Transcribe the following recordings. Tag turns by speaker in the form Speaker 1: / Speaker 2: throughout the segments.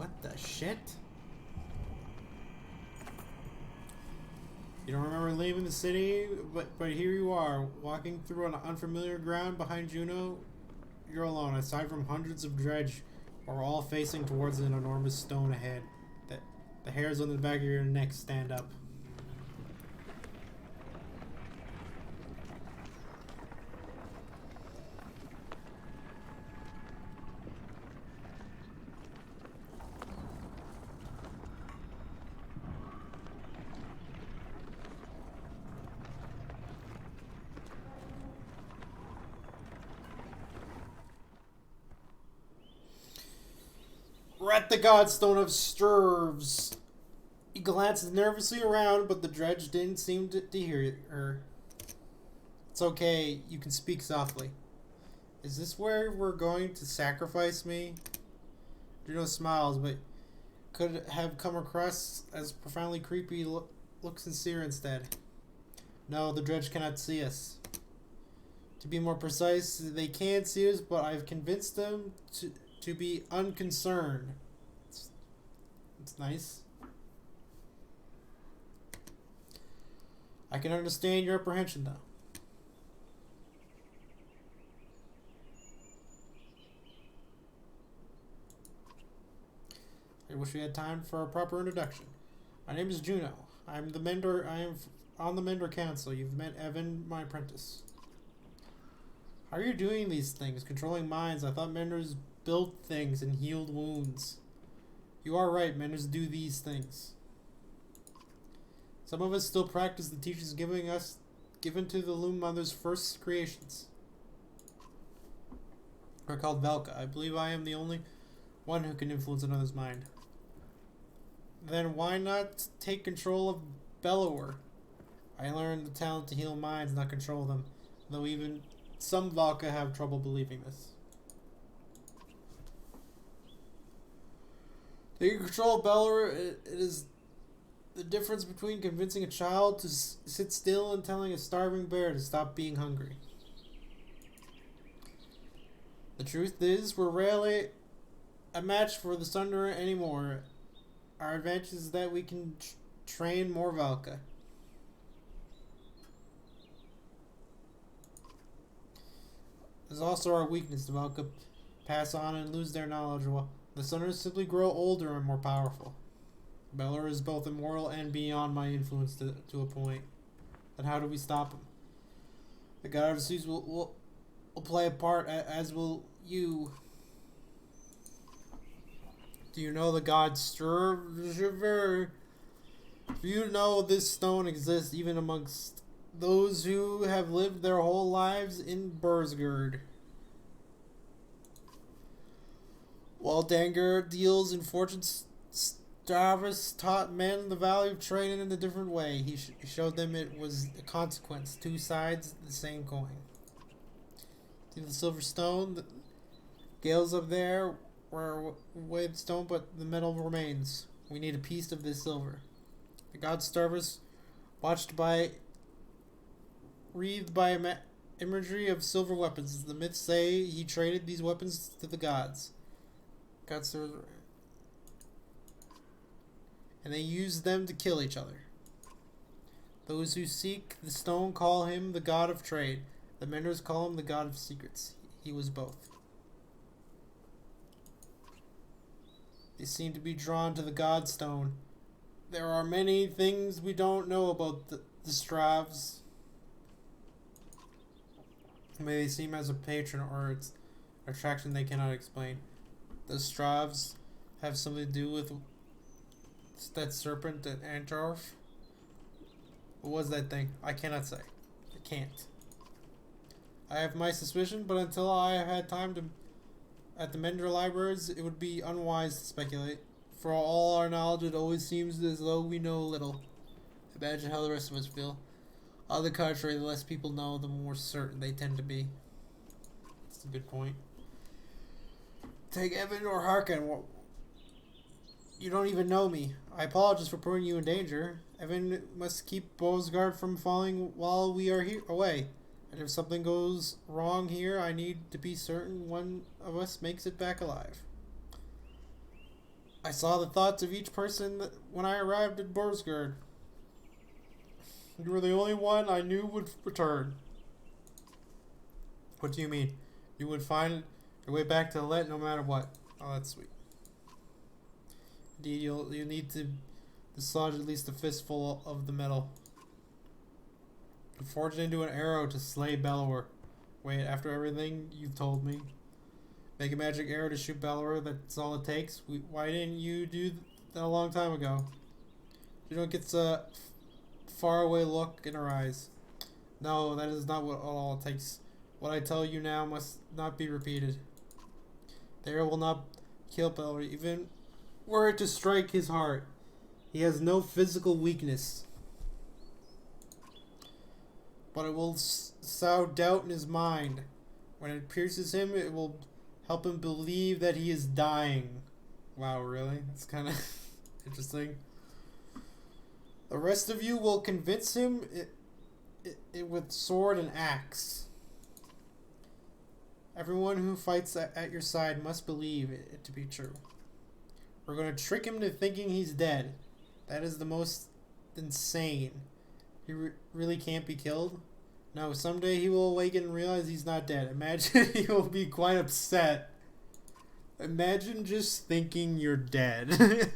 Speaker 1: What the shit? You don't remember leaving the city, but here you are, walking through an unfamiliar ground behind Juno. You're alone, aside from hundreds of dredge, are all facing towards an enormous stone ahead. The hairs on the back of your neck stand up. We're at the Godstone of Sturves. He glances nervously around, but the dredge didn't seem to hear her. It's okay, you can speak softly. Is this where we're going to sacrifice me? Juno smiles, but could have come across as profoundly creepy. Look sincere instead. No, the dredge cannot see us. To be more precise, they can see us, but I've convinced them to be unconcerned. It's nice. I can understand your apprehension, though. I wish we had time for a proper introduction. My name is Juno. I am on the Mender Council. You've met Evan, my apprentice. How are you doing these things? Controlling minds. I thought Menders built things and healed wounds. You are right. Menders do these things. Some of us still practice the teachings given to the Loom Mother's first creations. Are called Velka. I believe I am the only one who can influence another's mind. Then why not take control of Bellower? I learned the talent to heal minds, not control them. Though even some Valka have trouble believing this. Taking control of Bellower, it is the difference between convincing a child to sit still and telling a starving bear to stop being hungry. The truth is, we're rarely a match for the Sunderer anymore. Our advantage is that we can train more Valka. There's also our weakness. The Valka pass on and lose their knowledge, while the Sunderers simply grow older and more powerful. Bellower is both immoral and beyond my influence to a point. Then how do we stop him? The God of the Seas will play a part, as will you. Do you know the god Sturver? Do you know this stone exists even amongst those who have lived their whole lives in Bursgard? While Danger deals in fortunes, Starvis taught men the value of trading in a different way. He showed them it was a consequence, two sides of the same coin. See the silver stone? The gales up there were away the stone, but the metal remains. We need a piece of this silver. The god Starvis, wreathed by imagery of silver weapons. The myths say he traded these weapons to the gods. God Starvis, and they used them to kill each other. Those who seek the stone call him the god of trade. The Menders call him the god of secrets. He was both. They seem to be drawn to the Godstone. There are many things we don't know about the Stravs. May they seem as a patron or its attraction they cannot explain. The Stravs have something to do with that serpent at Antarf. What was that thing? I cannot say. I can't. I have my suspicion, but until I have had time to at the Mender libraries, it would be unwise to speculate. For all our knowledge, it always seems as though we know little. Imagine how the rest of us feel. On the contrary, the less people know, the more certain they tend to be. That's a good point. Take Evan or Harkin. You don't even know me. I apologize for putting you in danger. Evan must keep Bosgard from falling while we are away. And if something goes wrong here, I need to be certain one of us makes it back alive. I saw the thoughts of each person when I arrived at Borsgard. You were the only one I knew would return. What do you mean? You would find your way back to the Let no matter what. Oh, that's sweet. Indeed, you'll need to dislodge at least a fistful of the metal. Forge it into an arrow to slay Bellower. Wait, after everything you've told me? Make a magic arrow to shoot Bellower, that's all it takes? Why didn't you do that a long time ago? Juno gets a faraway look in her eyes. No, that is not what all it takes. What I tell you now must not be repeated. The arrow will not kill Bellower, even were it to strike his heart. He has no physical weakness. But it will sow doubt in his mind. When it pierces him, it will help him believe that he is dying. Wow, really? That's kind of interesting. The rest of you will convince him it with sword and axe. Everyone who fights at your side must believe it to be true. We're going to trick him into thinking he's dead. That is the most insane. He really can't be killed? No, someday he will awaken and realize he's not dead. Imagine he will be quite upset. Imagine just thinking you're dead.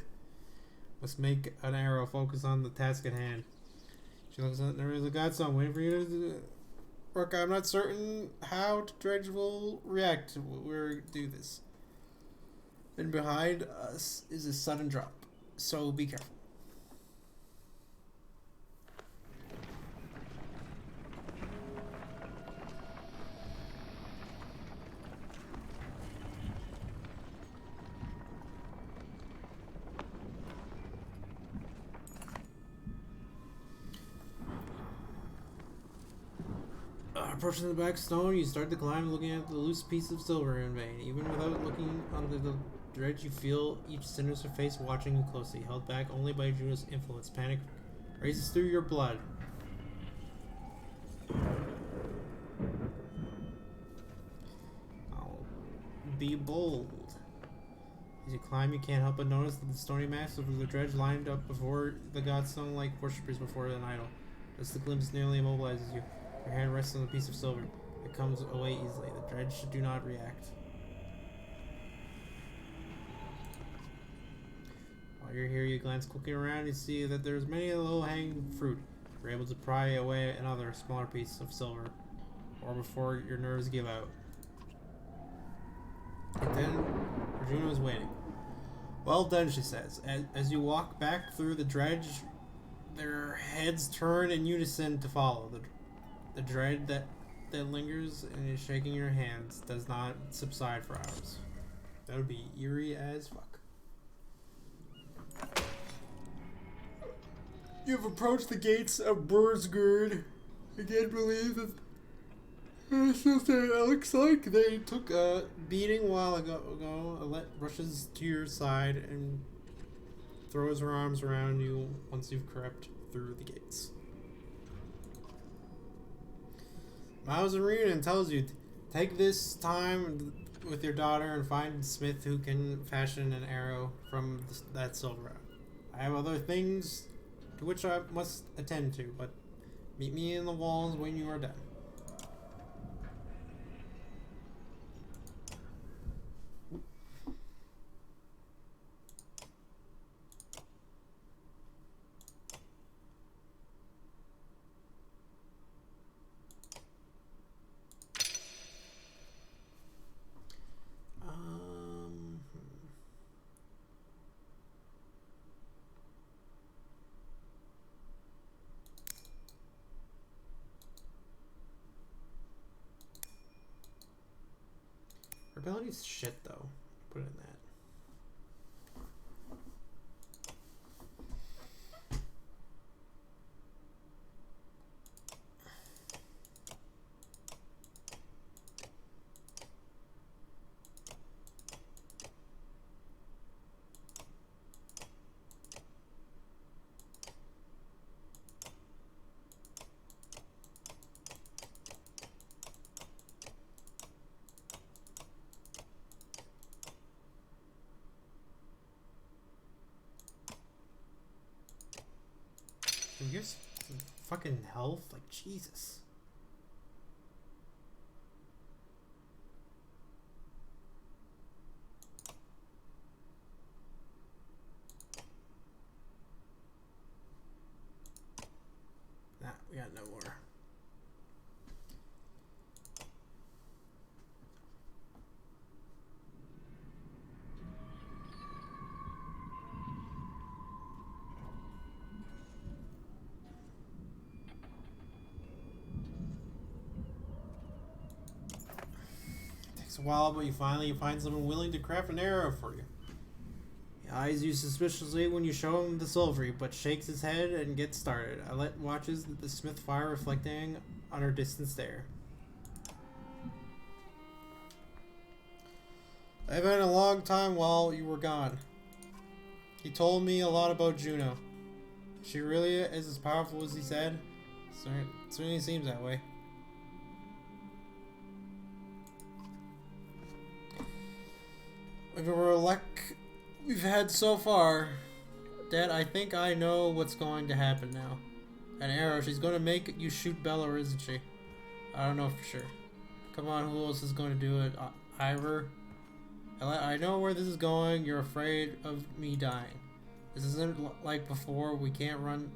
Speaker 1: Must make an arrow focus on the task at hand. She looks at there is a god song waiting for you to work. I'm not certain how Dredge will react when we do this. Then behind us is a sudden drop, so be careful. Approaching the back stone, you start to climb, looking at the loose piece of silver in vain. Even without looking under the dredge, you feel each sinister face watching you closely, held back only by Juno's influence. Panic races through your blood. I'll be bold. As you climb, you can't help but notice that the stony mass of the dredge lined up before the godstone like worshippers before an idol. As the glimpse nearly immobilizes you. Your hand rests on the piece of silver. It comes away easily. The dredge do not react. While you're here, you glance quickly around and see that there's many low-hanging fruit. You're able to pry away another smaller piece of silver, or before your nerves give out. And then, Juno is waiting. Well done, she says. As you walk back through the dredge, their heads turn in unison to follow. The dread that lingers and is shaking your hands does not subside for hours. That would be eerie as fuck. You've approached the gates of Borsgard. I can't believe that it looks like they took a beating a while ago. Alette rushes to your side and throws her arms around you once you've crept through the gates. Miles Arena tells you, take this time with your daughter and find a smith who can fashion an arrow from that silver. I have other things to which I must attend to, but meet me in the walls when you are done. Her ability's shit though. Put it in that. you give some fucking health? Like, Jesus. Nah, we got no more. Takes a while, but you find someone willing to craft an arrow for you. He eyes you suspiciously when you show him the silvery, but shakes his head and gets started. Alette watches the smith fire reflecting on her distant stare. I've been a long time while you were gone. He told me a lot about Juno. She really is as powerful as he said. Certainly seems that way. If it were luck we've had so far, Dad, I think I know what's going to happen now. An arrow. She's going to make you shoot Bella, isn't she? I don't know for sure. Come on, who else is going to do it? Ivor? I know where this is going. You're afraid of me dying. This isn't like before. We can't run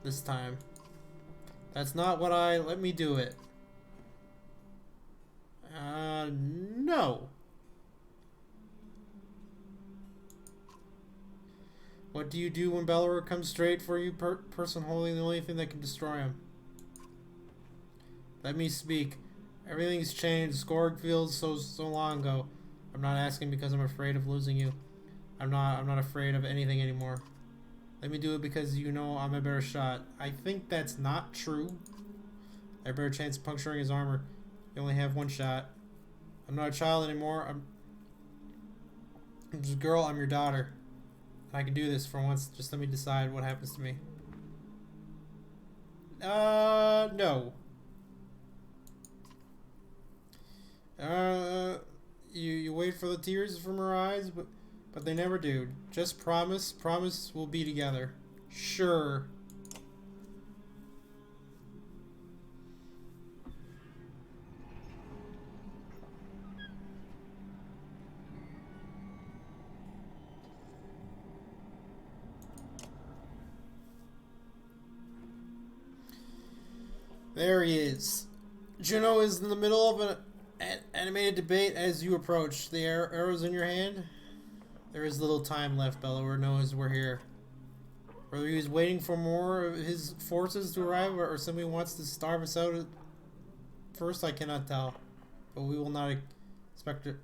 Speaker 1: this time. That's not what let me do it. No. What do you do when Bellower comes straight for you, person holding the only thing that can destroy him? Let me speak. Everything's changed. Skorg feels so long ago. I'm not asking because I'm afraid of losing you. I'm not afraid of anything anymore. Let me do it because you know I'm a better shot. I think that's not true. I have a better chance of puncturing his armor. You only have one shot. I'm not a child anymore. I'm just a girl. I'm your daughter. I can do this for once. Just let me decide what happens to me. No. You wait for the tears from her eyes, but they never do. Just promise we'll be together. Sure. There he is. Juno is in the middle of an animated debate as you approach. The arrow's in your hand. There is little time left. Bellower knows we're here. Whether he was waiting for more of his forces to arrive or simply wants to starve us out first, I cannot tell. But we will not expect it.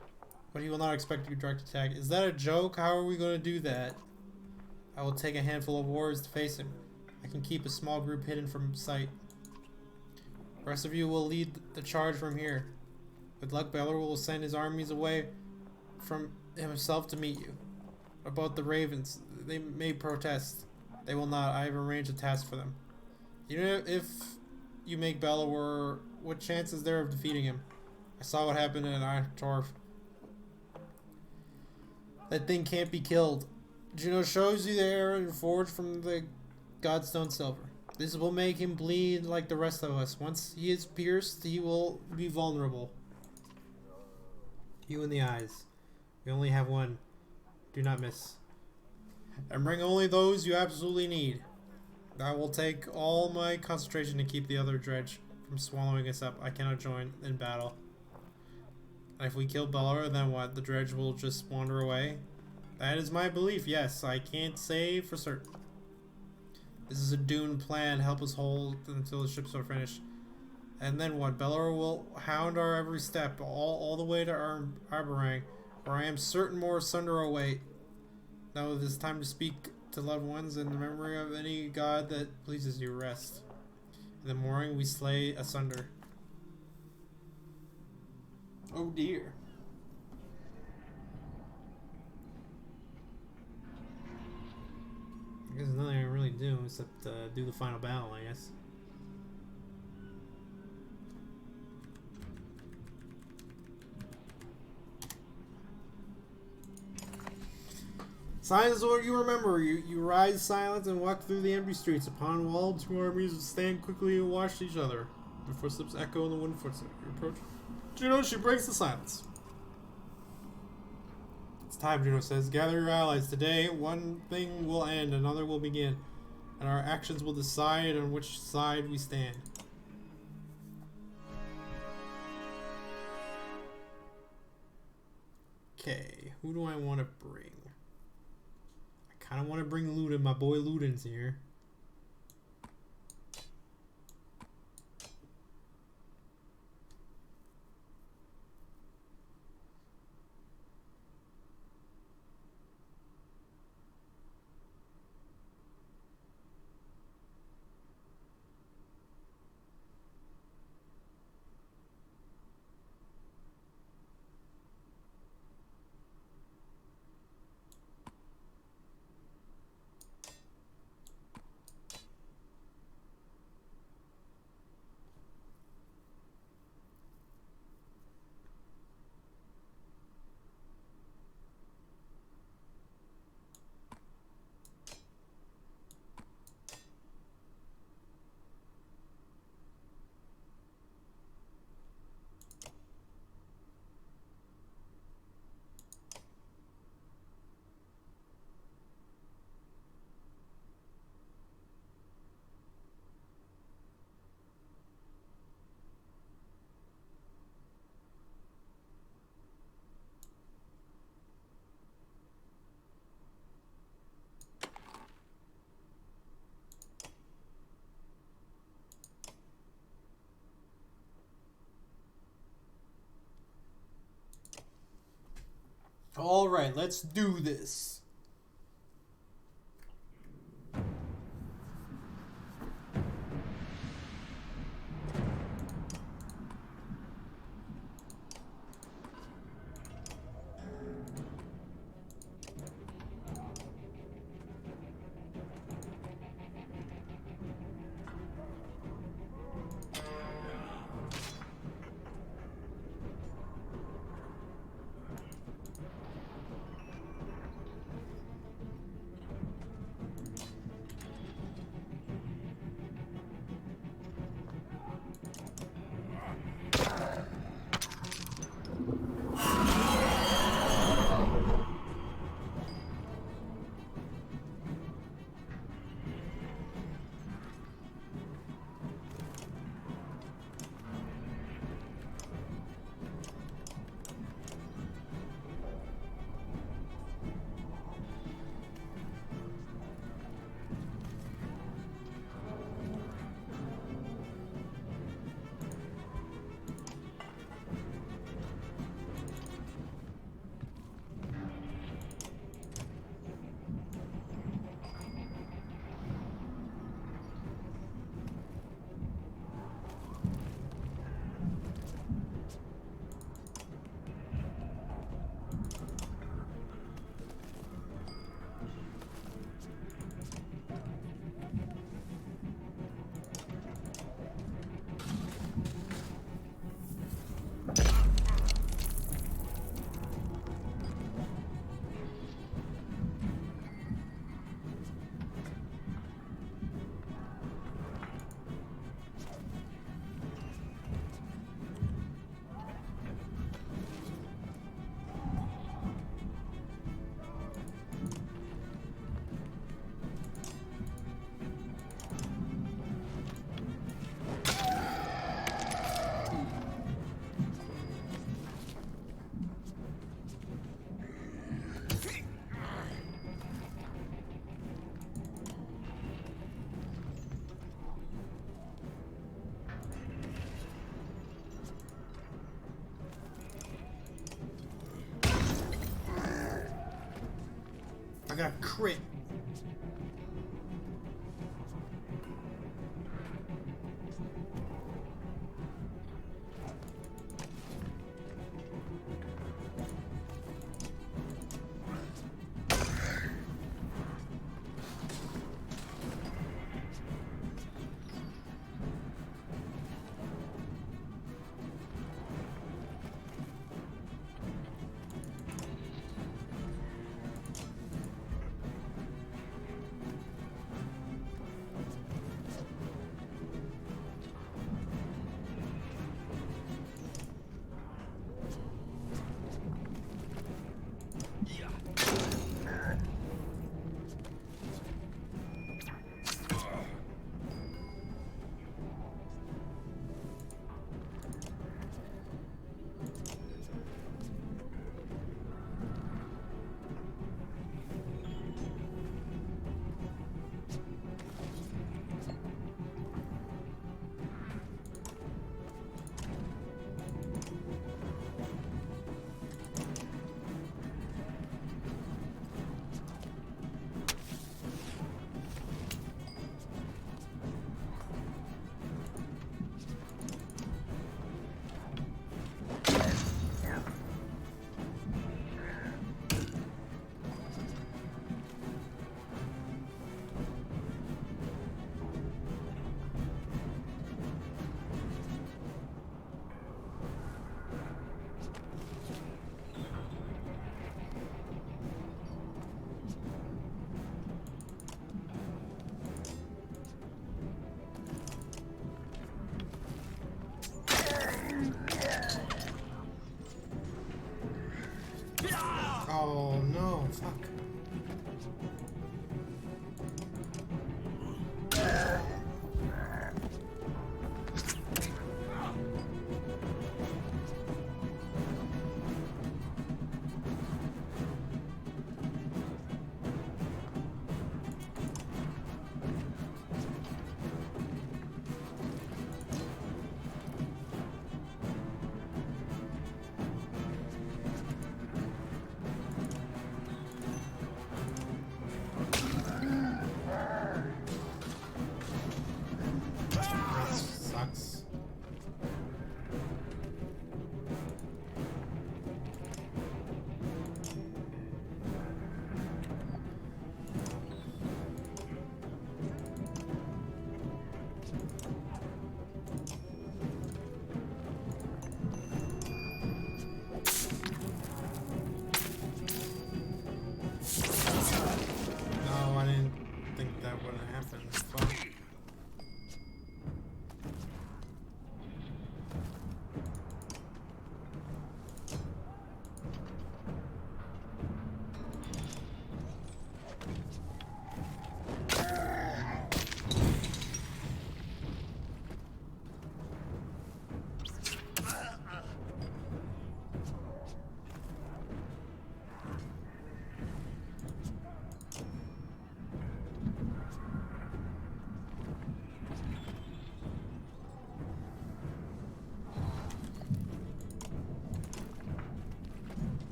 Speaker 1: But he will not expect a direct attack. Is that a joke? How are we going to do that? I will take a handful of warriors to face him. I can keep a small group hidden from sight. The rest of you will lead the charge from here. With luck, Bellower will send his armies away from himself to meet you. About the ravens, they may protest. They will not. I have arranged a task for them. Even if you make Bellower, what chance is there of defeating him? I saw what happened in Torf. That thing can't be killed. Juno shows you the arrow forged from the Godstone silver. This will make him bleed like the rest of us. Once he is pierced, he will be vulnerable. You in the eyes. We only have one. Do not miss. And bring only those you absolutely need. I will take all my concentration to keep the other dredge from swallowing us up. I cannot join in battle. And if we kill Bellower, then what? The dredge will just wander away? That is my belief, yes. I can't say for certain. This is a doomed plan. Help us hold until the ships are finished. And then what? Bellower will hound our every step, all the way to Arborang, where I am certain more sunder await. Now it is time to speak to loved ones, and the memory of any god that pleases you rest. In the morning we slay asunder. Oh dear. I guess there's nothing I can really do except do the final battle, I guess. Silence is what you remember. You rise silent and walk through the empty streets. Upon wall, two armies stand quickly and watch each other. Your footsteps echo in the wooden footsteps. You approach. Juno, she breaks the silence. It's time, Juno says. Gather your allies. Today, one thing will end, another will begin. And our actions will decide on which side we stand. Okay, who do I want to bring? I kind of want to bring Luden. My boy Luden's here. All right, let's do this. I got a crit. Oh no, fuck.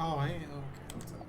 Speaker 1: Oh, I ain't. Okay, that's how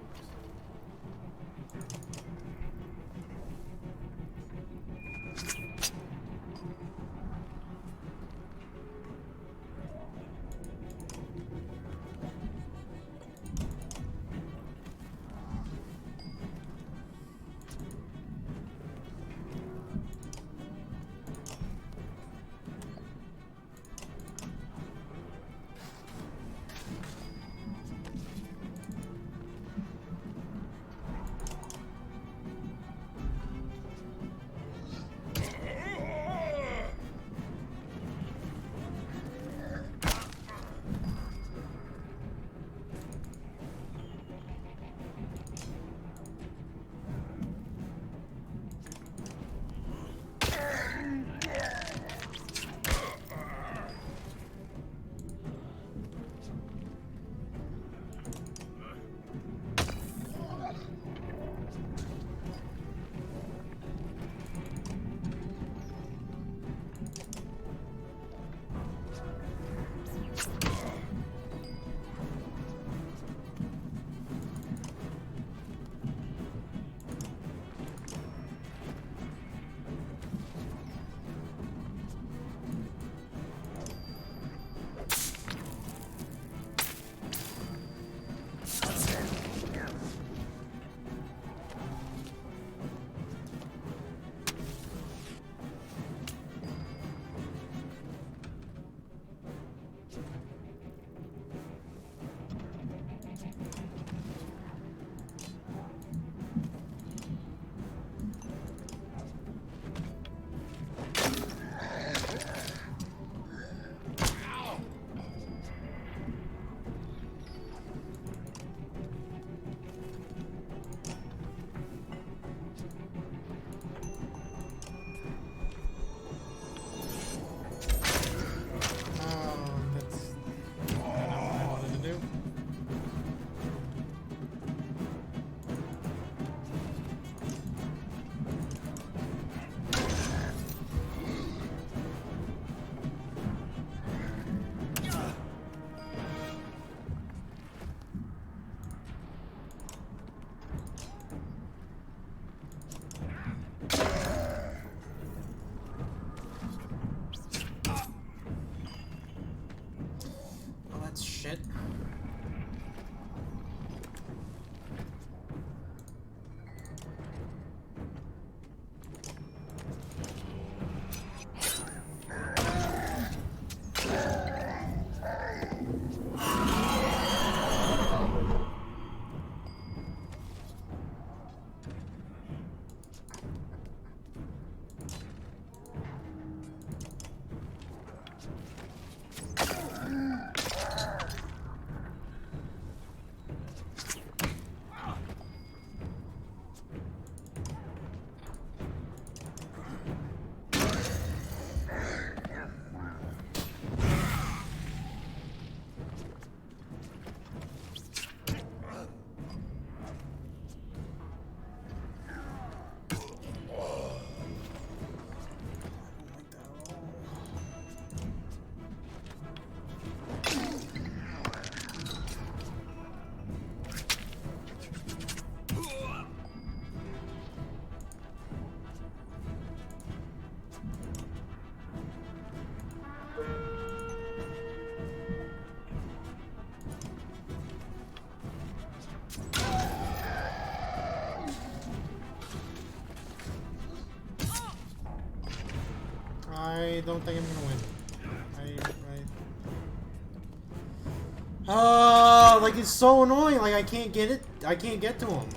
Speaker 1: shit. I don't think I'm gonna win. Like it's so annoying. Like I can't get it. I can't get to him.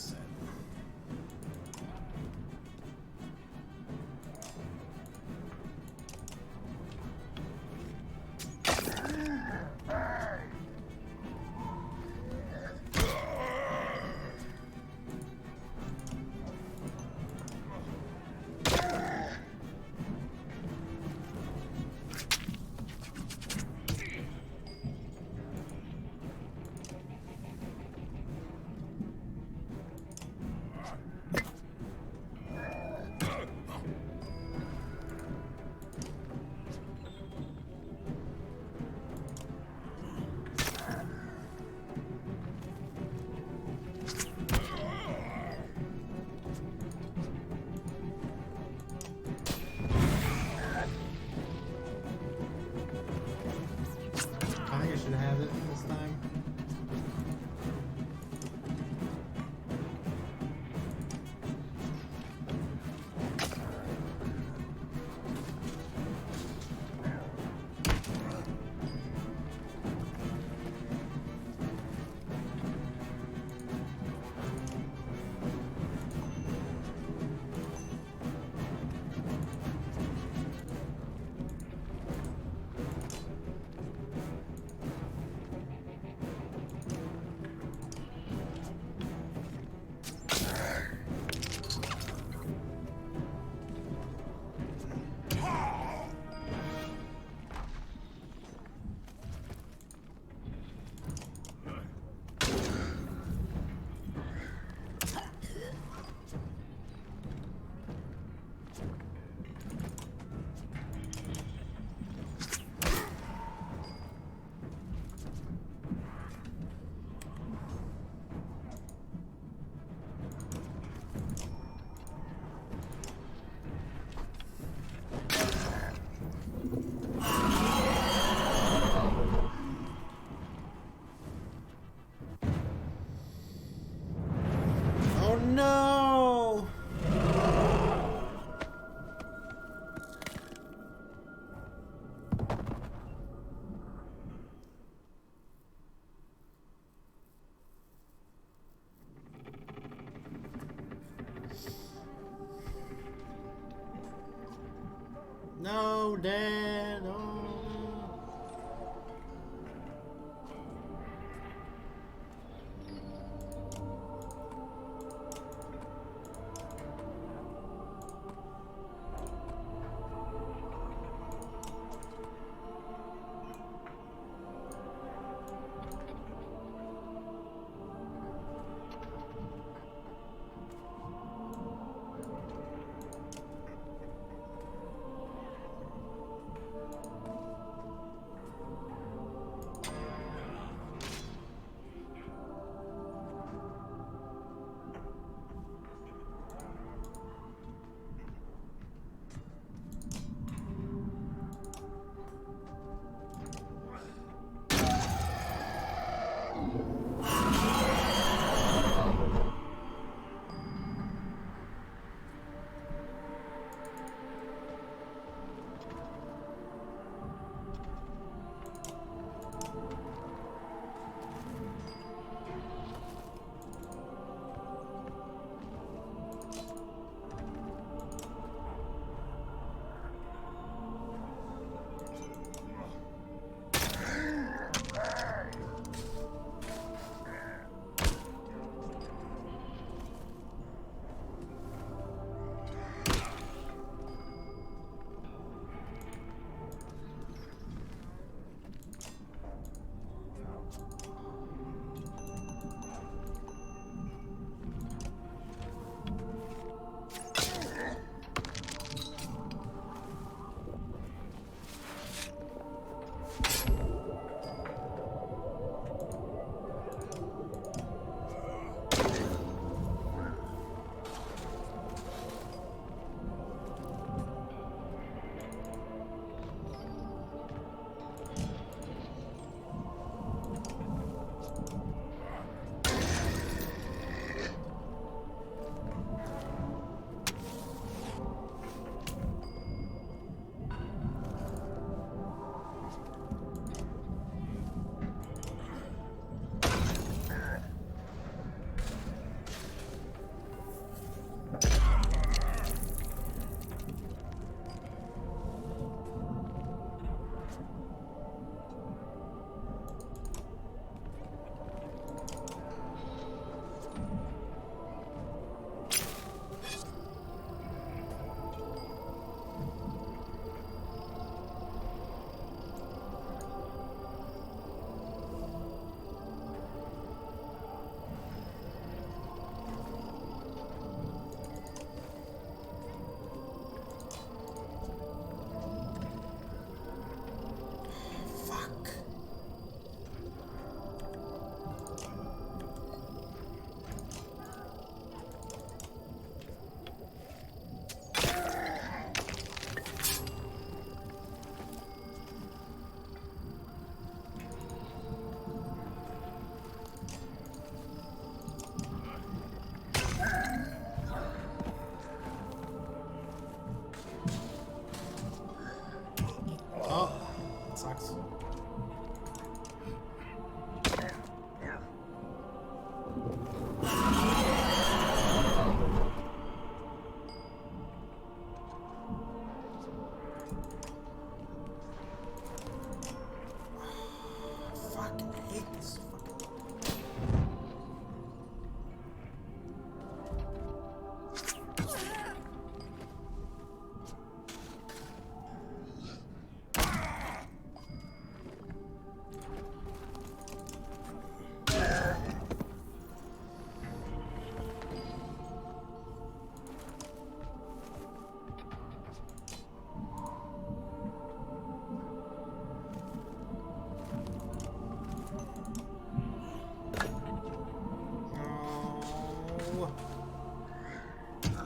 Speaker 2: set.
Speaker 1: I should have it this time. Oh no! No, Dad. Oh no.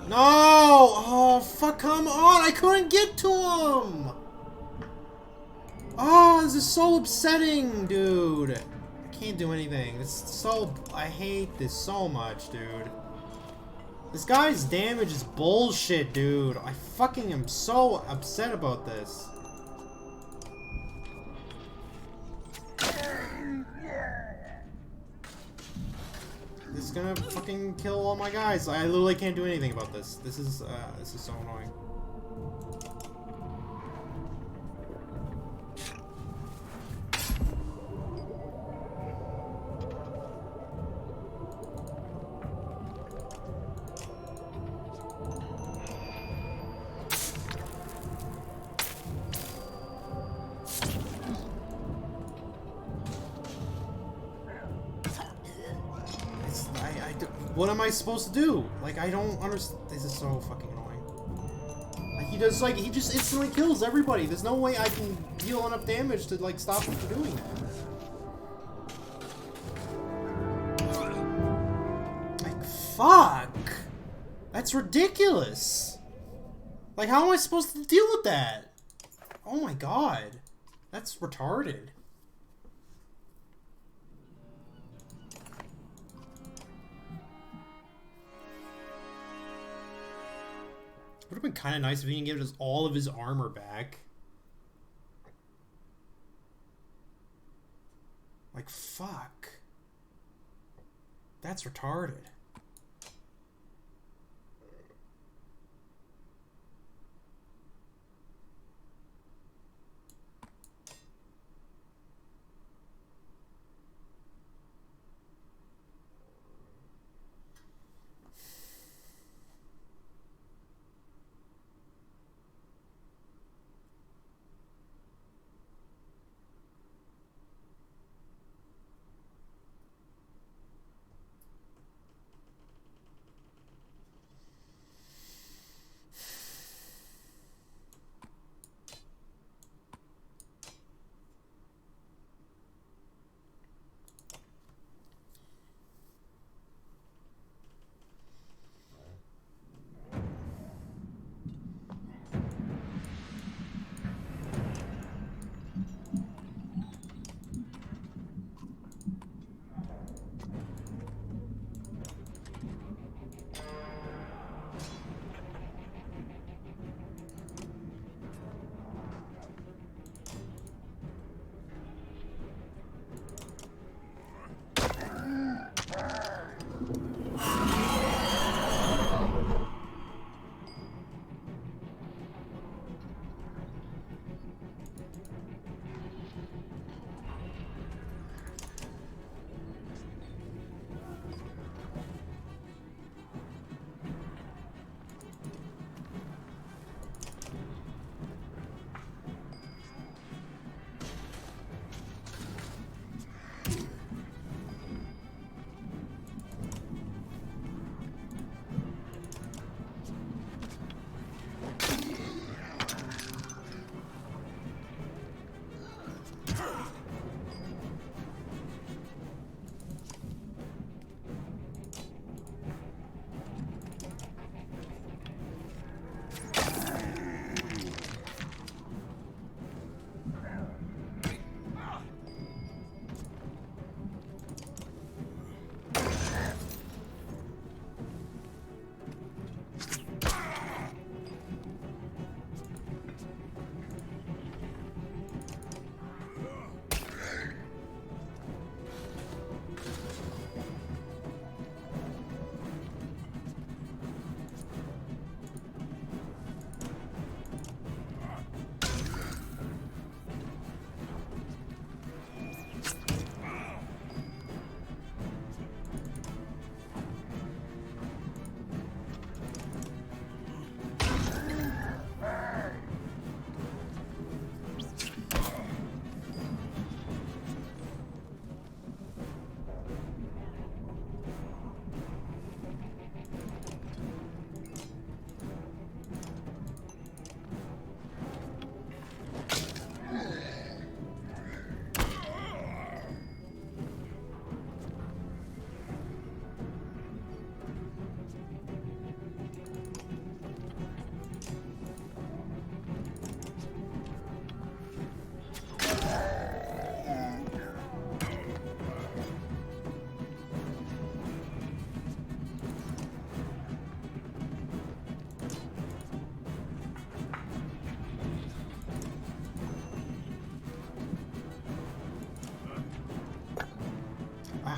Speaker 1: No! Oh, fuck, come on! I couldn't get to him! Oh, this is so upsetting, dude. I can't do anything. It's so... I hate this so much, dude. This guy's damage is bullshit, dude. I fucking am so upset about this. This is gonna fucking kill all my guys. I literally can't do anything about this. This is so annoying. What am I supposed to do? Like, I don't understand. This is so fucking annoying. Like, he does, like, he just instantly kills everybody. There's no way I can deal enough damage to, like, stop him from doing that. Like, fuck! That's ridiculous! Like, how am I supposed to deal with that? Oh my god. That's retarded. Would have been kind of nice if he can give us all of his armor back. Like, fuck. That's retarded.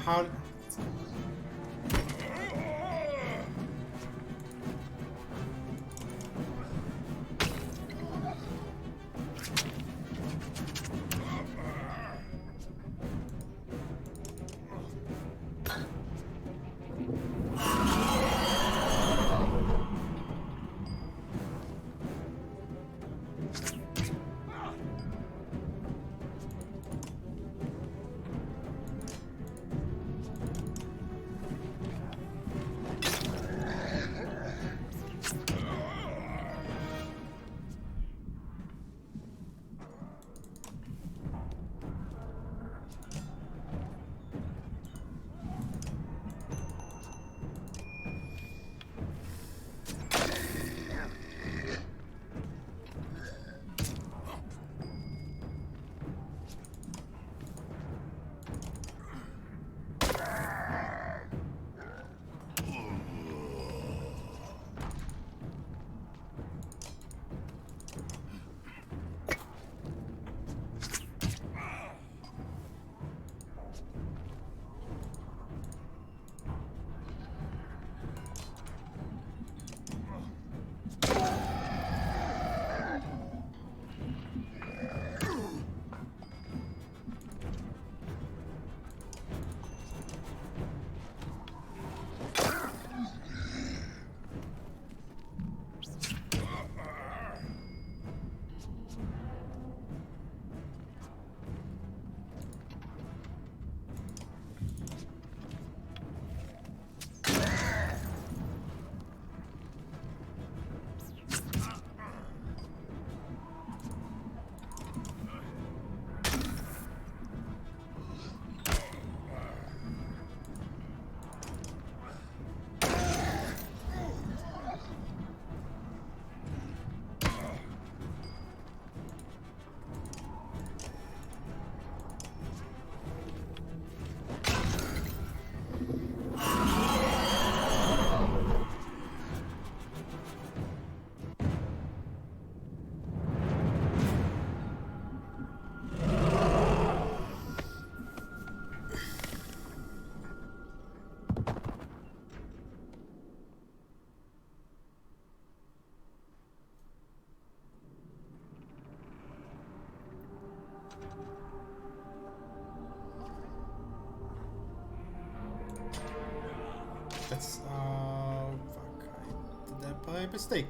Speaker 1: how? That's fuck! I did that by mistake.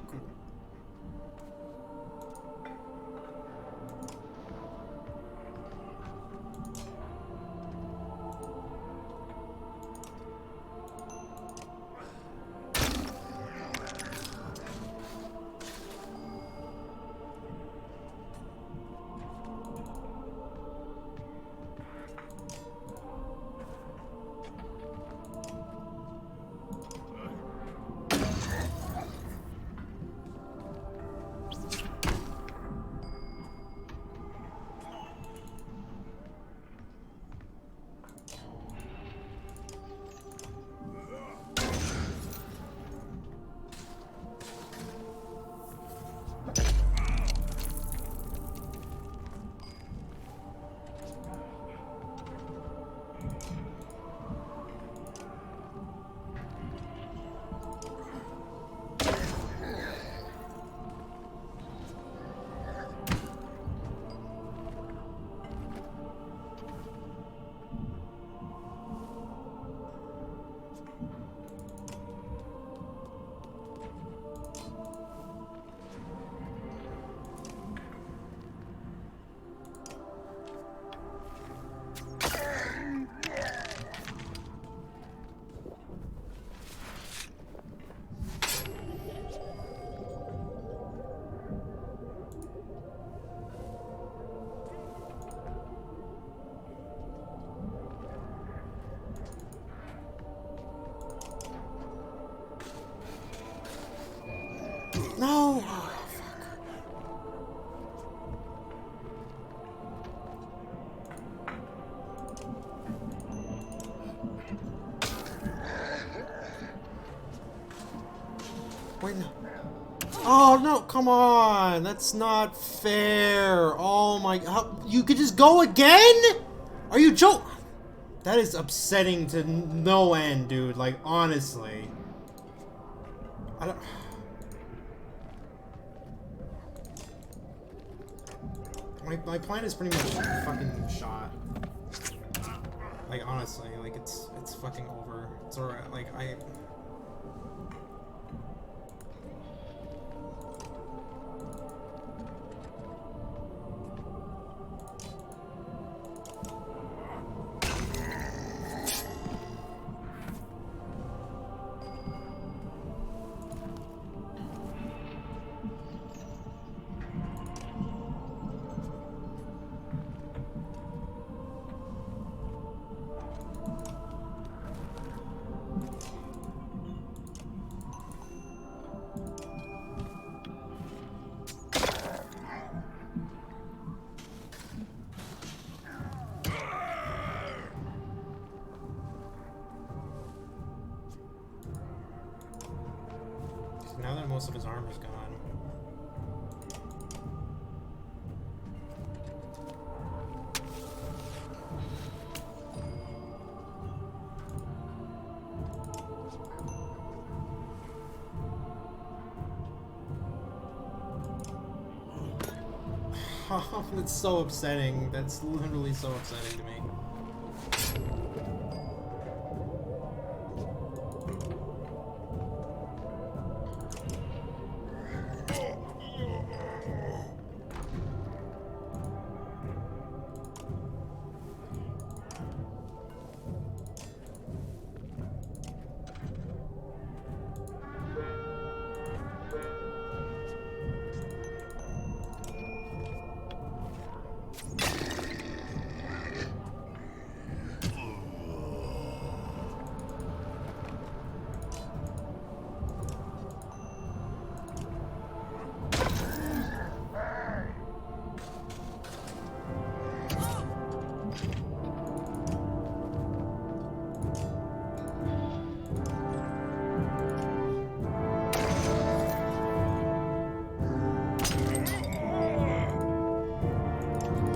Speaker 1: No! Wait, no. Oh, no, come on! That's not fair! Oh my... you could just go again?! Are you joking? That is upsetting to no end, dude. Like, honestly. I don't... My plan is pretty much fucking shot. Like, honestly, like, it's fucking over. It's alright, like, now that most of his armor's gone. That's so upsetting. That's literally so upsetting to me.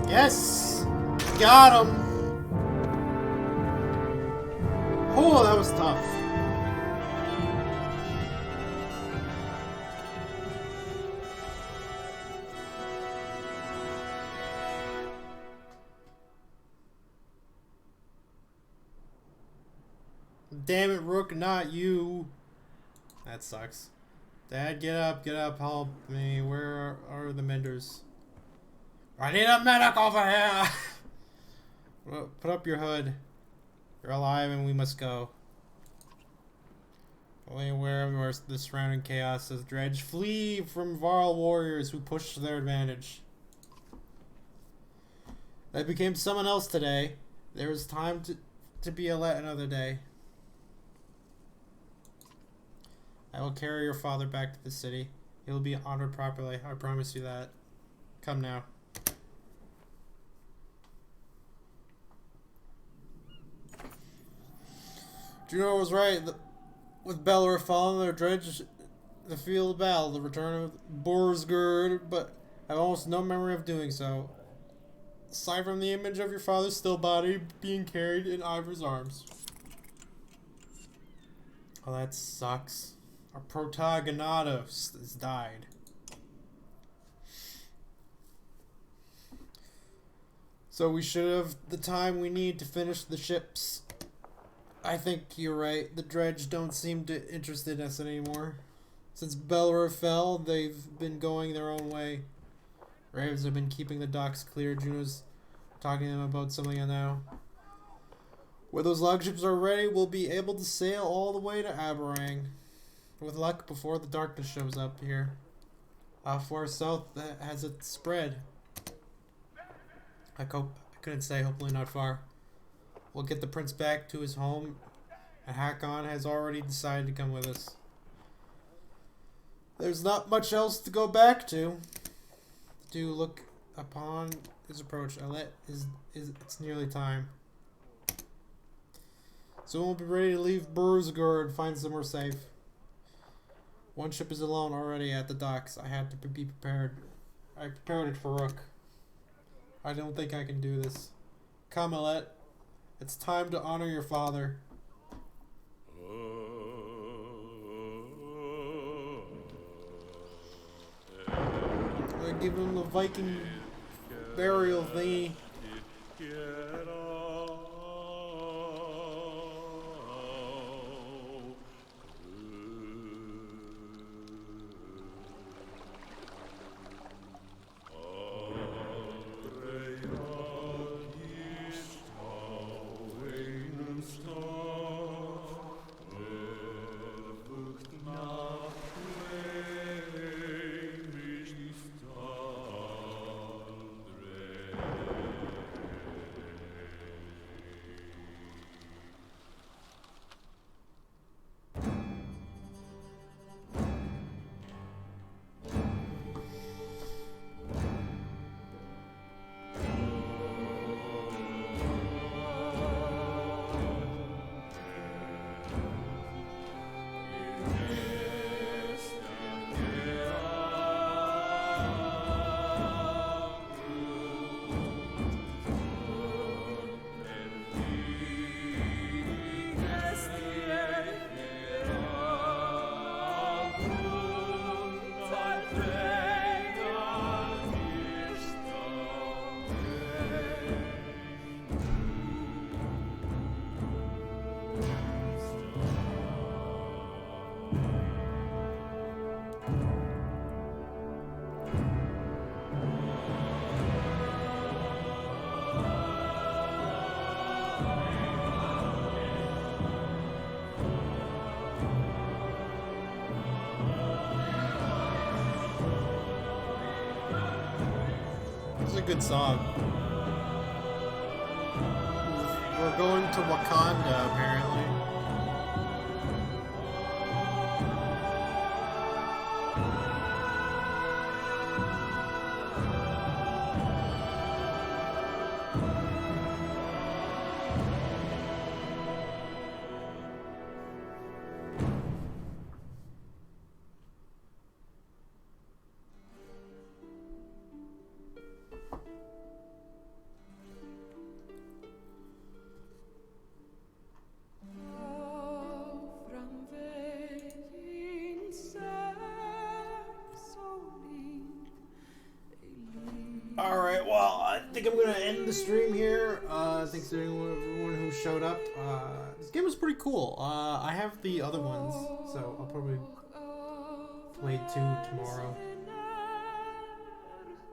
Speaker 1: Yes! Got him! Oh, that was tough. Damn it, Rook, not you. That sucks. Dad, get up, help me. Where are the menders? I need a medic over here! Well, put up your hood. You're alive and we must go. Only aware of the surrounding chaos, says Dredge. Flee from Varl warriors who push to their advantage. I became someone else today. There is time to be another day. I will carry your father back to the city. He will be honored properly. I promise you that. Come now. Juno was right. With Belor fallen, the Dredge the field of battle, the return of Borsgerd, but I have almost no memory of doing so. Aside from the image of your father's still body being carried in Ivor's arms. Oh, that sucks. Our protagonist has died. So we should have the time we need to finish the ships. I think you're right. The Dredge don't seem to interested in us anymore. Since Belor fell, they've been going their own way. Ravens have been keeping the docks clear. Juno's talking to them about something now. When those log ships are ready, we'll be able to sail all the way to Aberrang. With luck, before the darkness shows up here. How far south has it spread? I couldn't say, hopefully not far. We'll get the prince back to his home, and Hakon has already decided to come with us. There's not much else to go back to. Do look upon his approach. It's nearly time. So we'll be ready to leave Borsgerd and find somewhere safe. One ship is alone already at the docks. I had to be prepared. I prepared it for Rook. I don't think I can do this. Come, Alette. It's time to honor your father. They give him the Viking burial thingy. It's a good song. We're going to Wakanda, apparently. Alright, well, I think I'm gonna end the stream here. Thanks to everyone who showed up. This game was pretty cool. I have the other ones, so I'll probably play 2 tomorrow.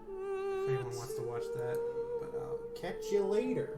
Speaker 1: If anyone wants to watch that. But I'll catch you later.